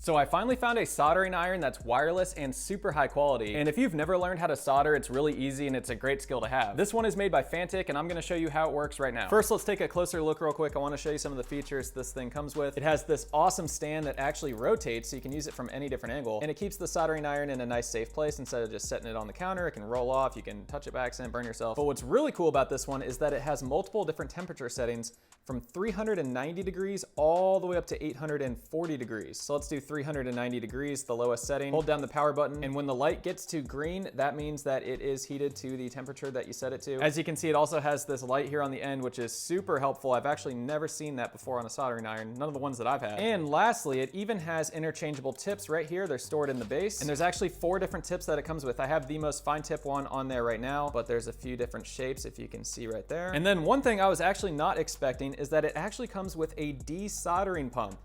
So I finally found a soldering iron that's wireless and super high quality. And if you've never learned how to solder, it's really easy and it's a great skill to have. This one is made by Fantic and I'm gonna show you how it works right now. First, let's take a closer look real quick. I wanna show you some of the features this thing comes with. It has this awesome stand that actually rotates so you can use it from any different angle. And it keeps the soldering iron in a nice safe place instead of just setting it on the counter. It can roll off, you can touch it by accident, burn yourself. But what's really cool about this one is that it has multiple different temperature settings from 390 degrees all the way up to 840 degrees. So let's do 390 degrees, the lowest setting. Hold down the power button, and when the light gets to green, that means that it is heated to the temperature that you set it to. As you can see, it also has this light here on the end, which is super helpful. I've actually never seen that before on a soldering iron, none of the ones that I've had. And lastly, it even has interchangeable tips right here. They're stored in the base, and there's actually 4 different tips that it comes with. I have the most fine tip one on there right now, but there's a few different shapes if you can see right there. And then one thing I was actually not expecting is that it actually comes with a desoldering pump.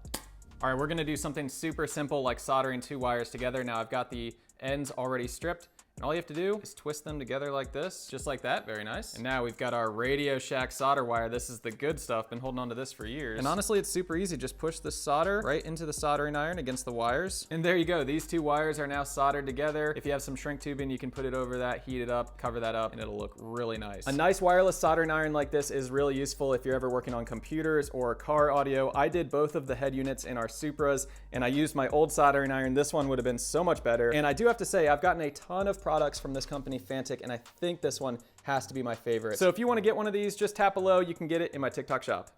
All right, we're gonna do something super simple like soldering 2 wires together. Now I've got the ends already stripped. And all you have to do is twist them together like this, just like that, very nice. And now we've got our Radio Shack solder wire. This is the good stuff, been holding on to this for years. And honestly, it's super easy. Just push the solder right into the soldering iron against the wires. And there you go, these 2 wires are now soldered together. If you have some shrink tubing, you can put it over that, heat it up, cover that up, and it'll look really nice. A nice wireless soldering iron like this is really useful if you're ever working on computers or car audio. I did both of the head units in our Supras, and I used my old soldering iron. This one would have been so much better. And I do have to say, I've gotten a ton of products from this company, Fantic, and I think this one has to be my favorite. So if you want to get one of these, just tap below. You can get it in my TikTok shop.